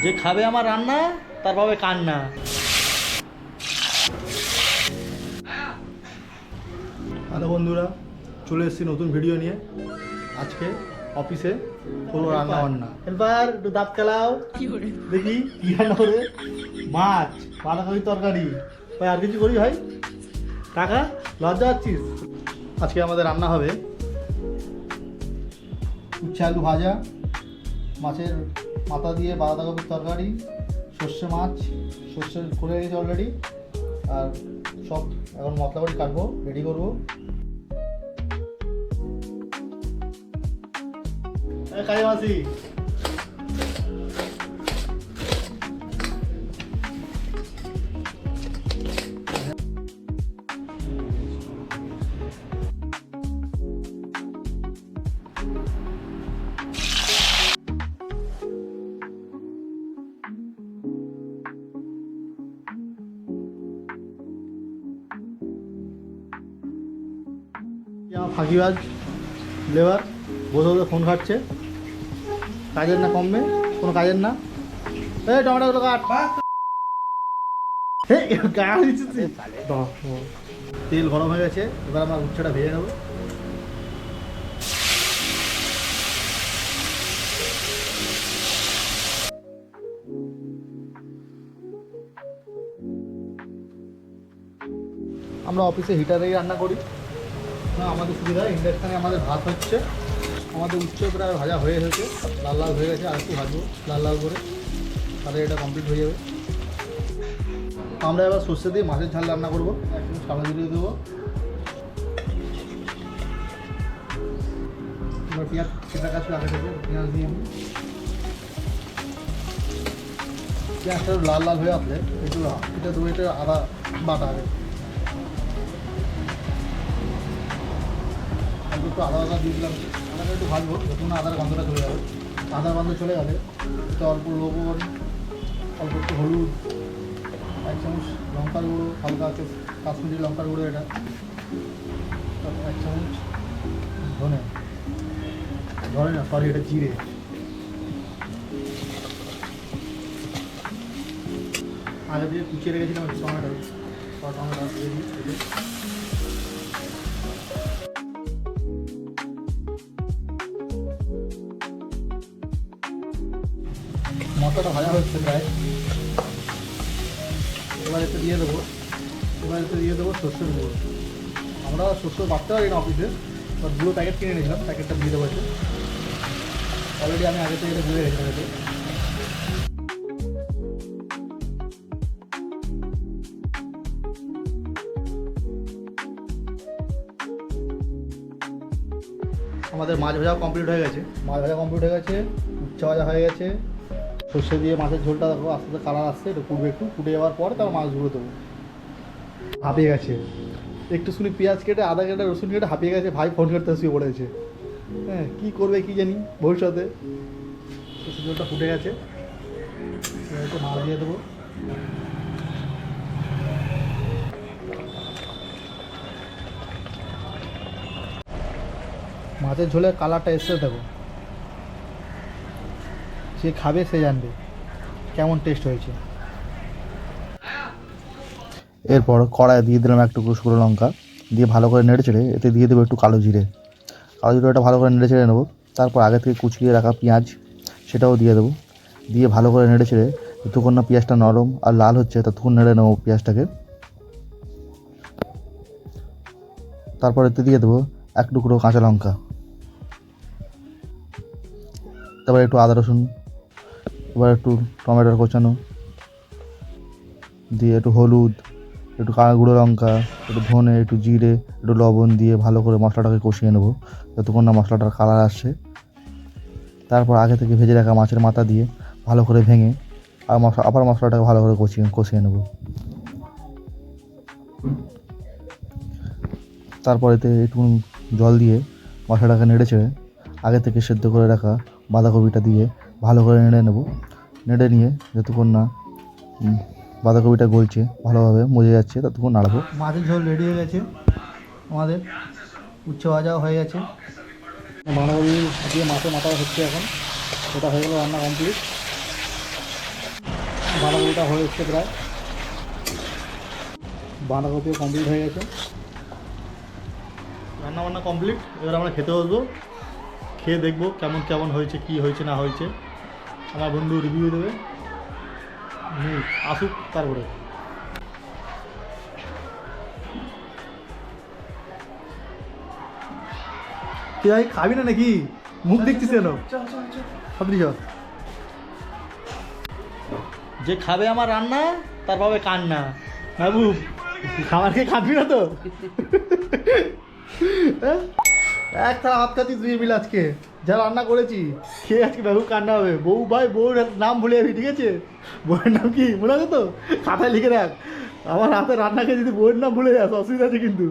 যে খাবে আমার রান্না তার পাবে কান্না। হ্যালো বন্ধুরা, চলে এসেছি নতুন ভিডিও নিয়ে। আজকে অফিসে কোনো রান্না বান্না। এবার একটু দাঁত খেলাও দেখি কি রান্না করে। মাছ, বাঁধাকপির তরকারি, ভাই আর কিছু করি ভাই? টাকা লজ্জা পাচ্ছিস? আজকে আমাদের রান্না হবে উচ্ছে আলু ভাজা, মাছের মাথা দিয়ে বাঁধাকপির তরকারি, সর্ষে মাছ, সর্ষে করে গেছে অলরেডি, আর সব এখন মশলা করে কাটবো, রেডি করবো। কাজে মাসি ফাঁকিবাজ লেবার বসে বসে ফোন ঘাটছে, কাজের না কমবে, কোনো কাজের না। এই টমেটোগুলো কাট। তেল গরম হয়ে গেছে, এবার আমরা উচ্ছেটা ভেজে নেবো। আমরা অফিসে হিটারেই রান্না করি, আমাদের সুবিধা। ইন্ডাকশানে আমাদের ভাত হচ্ছে, আমাদের উচ্ছে প্রায় ভাজা হয়ে এসেছে, লাল লাল হয়ে গেছে, আর একটু ভাজবো লাল লাল করে, তাহলে এটা কমপ্লিট হয়ে যাবে। আমরা এবার সর্ষে দিয়ে মাছের ঝাল রান্না করবো। একটু সাদা দিয়ে দেবো, এবার পেঁয়াজ সেটা কাছে আগে থেকে পেঁয়াজ দিয়ে পেঁয়াজটা লাল লাল হয়ে আসলে একটু এটা দেবো, এটা আদা বাটা আগে, একটু আদা আদা দিয়ে দিলাম। আদাটা একটু ভাজবো, যখন আদার গন্ধটা চলে যাবে। আদার গন্ধ চলে গেলে একটু অল্প লবণ, অল্প একটু হলুদ, 1 চামচ লঙ্কার গুঁড়ো, হালকা আছে কাশ্মীরি লঙ্কার গুঁড়ো, এটা 1 চামচ ধনে না সরি, এটা জিরে, আগে দিয়ে কুচিয়ে রেখেছিলাম একটু টমেটো দিয়ে দিই। মশলাটা ভাজা হচ্ছে প্রায়, এবার এতে দিয়ে দেবো সর্ষের গুঁড়ো। আমরা সর্ষে বাড়তে পারি না অফিসে, এবার গুঁড়ো প্যাকেট কিনে নিয়েছিলাম, প্যাকেটটা দিয়ে দেবো। এতে অলরেডি আমি আগে থেকে এটা গুঁড়ে রেখেছিলাম। এতে আমাদের মাছ ভাজা কমপ্লিট হয়ে গেছে, উচ্চা ভাজা হয়ে গেছে। সর্ষে দিয়ে মাছের ঝোলটা দেখো আস্তে আস্তে কালার আসছে, একটু ফুটে যাওয়ার পর তারপর মাছগুলো দেবো। হাঁপিয়ে গেছে, একটু শুনি পেঁয়াজ কেটে, আদা কেটে, রসুন কেটে হাঁপিয়ে গেছে। ভাই ফোন করতে শুয়ে পড়েছে। হ্যাঁ, কী করবে কী জানি ভবিষ্যতে। সর্ষে ঝোলটা ফুটে গেছে, একটু মাছ দিয়ে দেবো। মাছের ঝোলের কালারটা এসে দেখো, যে খাবে সে জানবে কেমন টেস্ট হয়েছে। এরপর কড়াইয়ে দিয়ে দিলাম একটু শুকনো লঙ্কা, দিয়ে ভালো করে নেড়ে চেড়ে এতে দিয়ে দেবো একটু কালো জিরেটা ভালো করে নেড়ে চেড়ে নেবো। তারপর আগে থেকে কুচিয়ে রাখা পেঁয়াজ সেটাও দিয়ে দেবো, দিয়ে ভালো করে নেড়ে চেড়ে যতক্ষণ না পেঁয়াজটা নরম আর লাল হচ্ছে ততক্ষণ নেড়ে নেবো পেঁয়াজটাকে। তারপর এতে দিয়ে দেবো এক টুকরো কাঁচা লঙ্কা, তারপর একটু আদা রসুন, এবার একটু টমেটোর কোচানো দিয়ে, একটু হলুদ, একটু গুঁড়ো লঙ্কা, একটু ধনে, একটু জিরে, একটু লবণ দিয়ে ভালো করে মশলাটাকে কষিয়ে নেবো যতক্ষণ না মশলাটার কালার আসছে। তারপর আগে থেকে ভেজে রাখা মাছের মাথা দিয়ে ভালো করে ভেঙে আবার মশলাটাকে ভালো করে কষিয়ে নেবো। তারপর এতে একটু জল দিয়ে মশলাটাকে নেড়ে চেড়ে আগে থেকে সেদ্ধ করে রাখা বাঁধাকপিটা দিয়ে ভালো করে নেড়ে নিয়ে যতক্ষণ না বাঁধাকপিটা গলছে ভালোভাবে মজে যাচ্ছে ততক্ষণ নাড়াবো। মাছের ঝোল রেডি হয়ে গেছে, আমাদের উচ্ছে ভাজাও হয়ে গেছে। বাঁধাকপি দিয়ে মাছের মাথা হচ্ছে এখন, ওটা হয়ে গেল রান্না কমপ্লিট। বাঁধাকপিটা হয়ে এসছে প্রায়, বাঁধাকপিও কমপ্লিট হয়ে গেছে, রান্না বান্না কমপ্লিট। এবার আমরা খেতে বসবো, খেয়ে দেখবো কেমন কেমন হয়েছে, কি হয়েছে না হয়েছে। আমার বন্ধু রিভিউ দেবে, আসুক তারপরে। তুই ভাই খাবি না নাকি? মুখ দেখছিস কেন? খাবি চ। যে খাবে আমার রান্না তার পাবে কান্না। বাবু খাবার খেয়ে খাবি না তো? এক থালা ভাত খাচ্ছিস দুই মিল আজকে, যা রান্না করেছি খেয়ে আজকে বাবু কান্না হবে। বউ ভাই, বউর নাম ভুলে যাবি, ঠিক আছে? বউয়ের নাম কি মনে আছে তো? খাতায় লিখে রাখ। আমার হাতে রান্না খেয়ে যদি বউয়ের নাম ভুলে যাস অসুবিধা আছে কিন্তু।